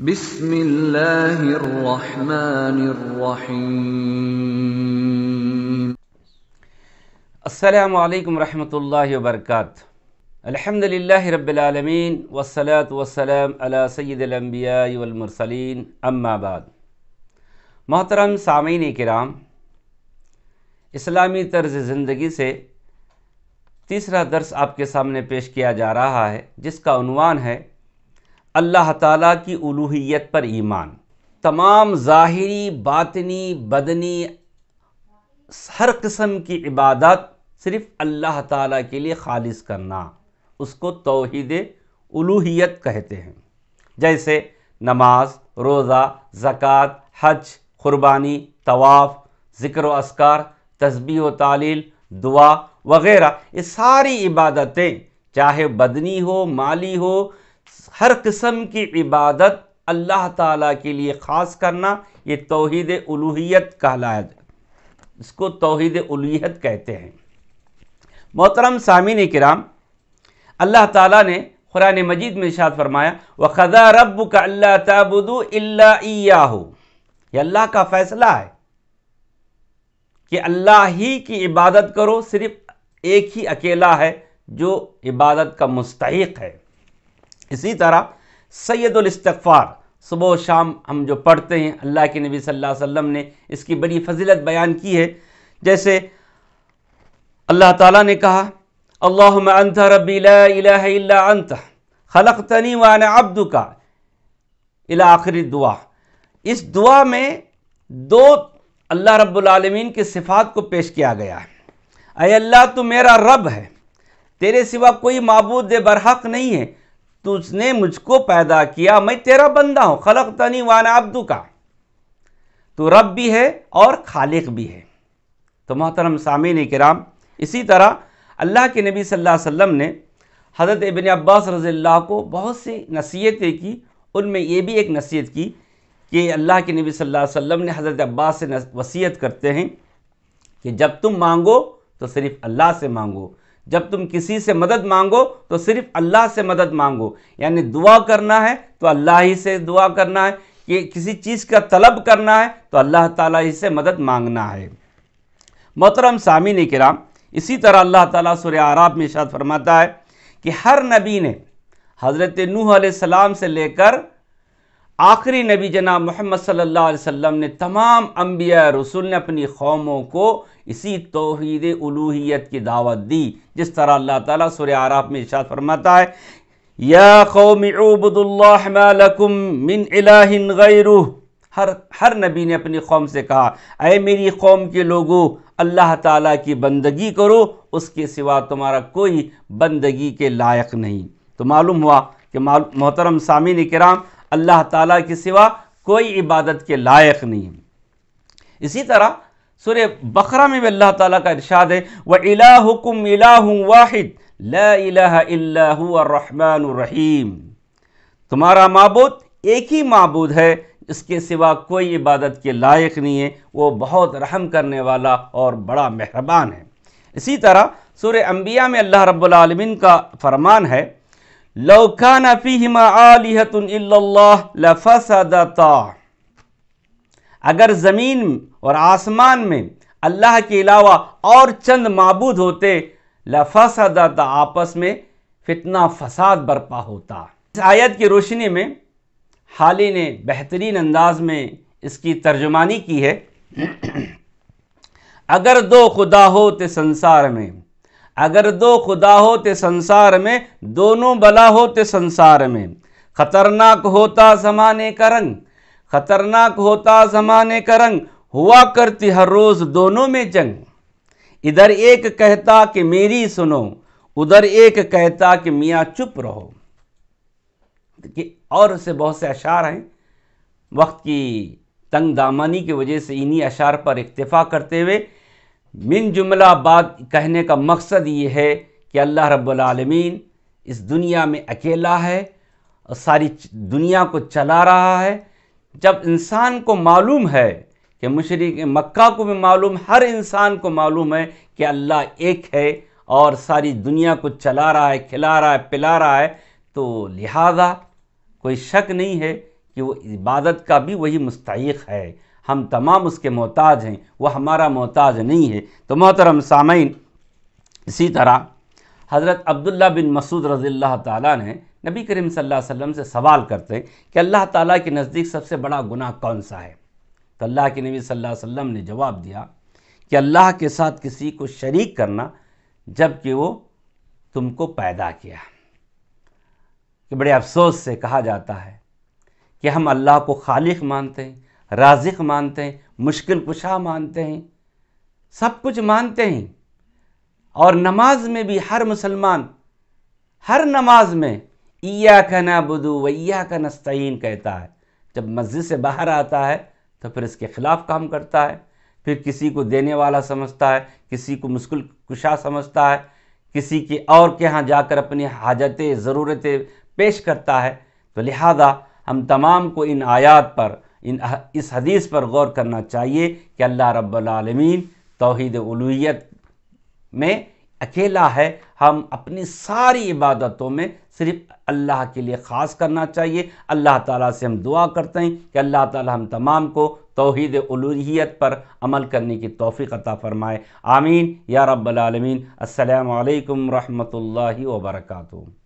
بسم اللہ الرحمن الرحیم۔ السلام علیکم ورحمۃ اللہ وبرکاتہ۔ الحمدللہ رب العالمین والصلاة والسلام علی سید الانبیاء والمرسلین، اما بعد۔ محترم سامعین کرام، اسلامی طرز زندگی سے تیسرا درس آپ کے سامنے پیش کیا جا رہا ہے، جس کا عنوان ہے اللہ تعالیٰ کی الوہیت پر ایمان۔ تمام ظاہری، باطنی، بدنی ہر قسم کی عبادات صرف اللہ تعالیٰ کے لیے خالص کرنا، اس کو توحید الوہیت کہتے ہیں۔ جیسے نماز، روزہ، زکوٰۃ، حج، قربانی، طواف، ذکر و اذکار، تسبیح و تعلیل، دعا وغیرہ، یہ ساری عبادتیں چاہے بدنی ہو، مالی ہو، ہر قسم کی عبادت اللہ تعالیٰ کے لیے خاص کرنا، یہ توحید الوہیت کہلایا جائے، اس کو توحید الوہیت کہتے ہیں۔ محترم سامعین کرام، اللہ تعالیٰ نے قرآن مجید میں ارشاد فرمایا وَقَضَىٰ رَبُّكَ أَلَّا تَعْبُدُوا إِلَّا إِيَّاهُ، یہ اللہ کا فیصلہ ہے کہ اللہ ہی کی عبادت کرو، صرف ایک ہی اکیلا ہے جو عبادت کا مستحق ہے۔ اسی طرح سید الاستغفار صبح و شام ہم جو پڑھتے ہیں، اللہ کے نبی صلی اللہ علیہ وسلم نے اس کی بڑی فضیلت بیان کی ہے۔ جیسے اللہ تعالیٰ نے کہا اللہم انت ربی لا الہ الا انت خلقتنی وانا عبدک الی آخر دعا۔ اس دعا میں دو اللہ رب العالمین کی صفات کو پیش کیا گیا ہے۔ اے اللہ، تو میرا رب ہے، تیرے سوا کوئی معبود برحق نہیں ہے، تجھ نے مجھ کو پیدا کیا، میں تیرا بندہ ہوں، خلقتنی وانا عبدک، تو رب بھی ہے اور خالق بھی ہے۔ تو محترم سامعین کرام، اسی طرح اللہ کے نبی صلی اللہ علیہ وسلم نے حضرت ابن عباس رضی اللہ کو بہت سی نصیحتیں کی، ان میں یہ بھی ایک نصیحت کی کہ اللہ کے نبی صلی اللہ علیہ وسلم نے حضرت عباس سے وصیت کرتے ہیں کہ جب تم مانگو تو صرف اللہ سے مانگو، جب تم کسی سے مدد مانگو تو صرف اللہ سے مدد مانگو، یعنی دعا کرنا ہے تو اللہ ہی سے دعا کرنا ہے، کہ کسی چیز کا طلب کرنا ہے تو اللہ تعالیٰ ہی سے مدد مانگنا ہے۔ محترم سامعین کرام، اسی طرح اللہ تعالیٰ سورہ اعراف میں ارشاد فرماتا ہے کہ ہر نبی نے حضرت نوح علیہ السلام سے لے کر آخری نبی جناب محمد صلی اللہ علیہ وسلم نے تمام انبیاء رسول نے اپنی قوموں کو اسی توحید الوہیت کی دعوت دی، جس طرح اللہ تعالیٰ سورہ اعراف میں ارشاد فرماتا ہے یا قوم اعبدوا اللہ ما لکم من الہ غیرہ۔ ہر نبی نے اپنی قوم سے کہا اے میری قوم کے لوگوں، اللہ تعالیٰ کی بندگی کرو، اس کے سوا تمہارا کوئی بندگی کے لائق نہیں۔ تو معلوم ہوا کہ محترم سامعین کرام، اللہ تعالیٰ کے سوا کوئی عبادت کے لائق نہیں۔ اسی طرح سورہ بقرہ میں بھی اللہ تعالیٰ کا ارشاد ہے وَإِلَٰهُكُمْ إِلَٰهٌ وَاحِدٌ لَا إِلَٰهَ إِلَّا هُوَ الرَّحْمَٰنُ الرَّحِيمُ، تمہارا معبود ایک ہی معبود ہے، اس کے سوا کوئی عبادت کے لائق نہیں ہے، وہ بہت رحم کرنے والا اور بڑا مہربان ہے۔ اسی طرح سورہ انبیاء میں اللہ رب العالمین کا فرمان ہے لو کان فیہما آلہۃ الا اللہ لفسدتا، اگر زمین اور آسمان میں اللہ کے علاوہ اور چند معبود ہوتے لفسدتا، آپس میں فتنہ فساد برپا ہوتا۔ اس آیت کی روشنی میں حالی نے بہترین انداز میں اس کی ترجمانی کی ہے اگر دو خدا ہوتے سنسار میں، اگر دو خدا ہوتے سنسار میں، دونوں بلا ہوتے سنسار میں، خطرناک ہوتا زمانے کا رنگ، خطرناک ہوتا زمانے کا رنگ، ہوا کرتی ہر روز دونوں میں جنگ، ادھر ایک کہتا کہ میری سنو، ادھر ایک کہتا کہ میاں چپ رہو۔ اور سے بہت سے اشعار ہیں، وقت کی تنگ دامانی کی وجہ سے انہی اشعار پر اکتفا کرتے ہوئے من جملہ بات کہنے کا مقصد یہ ہے کہ اللہ رب العالمین اس دنیا میں اکیلا ہے اور ساری دنیا کو چلا رہا ہے۔ جب انسان کو معلوم ہے کہ مشرک مکہ کو بھی معلوم، ہر انسان کو معلوم ہے کہ اللہ ایک ہے اور ساری دنیا کو چلا رہا ہے، کھلا رہا ہے، پلا رہا ہے، تو لہذا کوئی شک نہیں ہے کہ وہ عبادت کا بھی وہی مستحق ہے، ہم تمام اس کے محتاج ہیں، وہ ہمارا محتاج نہیں ہے۔ تو محترم سامعین، اسی طرح حضرت عبداللہ بن مسعود رضی اللہ تعالیٰ نے نبی کریم صلی اللہ علیہ وسلم سے سوال کرتے ہیں کہ اللہ تعالیٰ کے نزدیک سب سے بڑا گناہ کون سا ہے؟ تو اللہ کے نبی صلی اللہ علیہ وسلم نے جواب دیا کہ اللہ کے ساتھ کسی کو شریک کرنا جب کہ وہ تم کو پیدا کیا۔ کہ بڑے افسوس سے کہا جاتا ہے کہ ہم اللہ کو خالق مانتے ہیں، رازق مانتے ہیں، مشکل کشا مانتے ہیں، سب کچھ مانتے ہیں، اور نماز میں بھی ہر مسلمان ہر نماز میں ایاک نعبد و ایاک نستعین کہتا ہے۔ جب مسجد سے باہر آتا ہے تو پھر اس کے خلاف کام کرتا ہے، پھر کسی کو دینے والا سمجھتا ہے، کسی کو مشکل کشا سمجھتا ہے، کسی کے اور کے ہاں جا کر اپنی حاجتیں ضرورتیں پیش کرتا ہے۔ تو لہذا ہم تمام کو ان آیات پر، اس حدیث پر غور کرنا چاہیے کہ اللہ رب العالمین توحید الوہیت میں اکیلا ہے، ہم اپنی ساری عبادتوں میں صرف اللہ کے لیے خاص کرنا چاہیے۔ اللہ تعالیٰ سے ہم دعا کرتے ہیں کہ اللہ تعالیٰ ہم تمام کو توحید الوہیت پر عمل کرنے کی توفیق عطا فرمائے، آمین یا رب العالمین۔ السلام علیکم ورحمۃ اللہ وبرکاتہ۔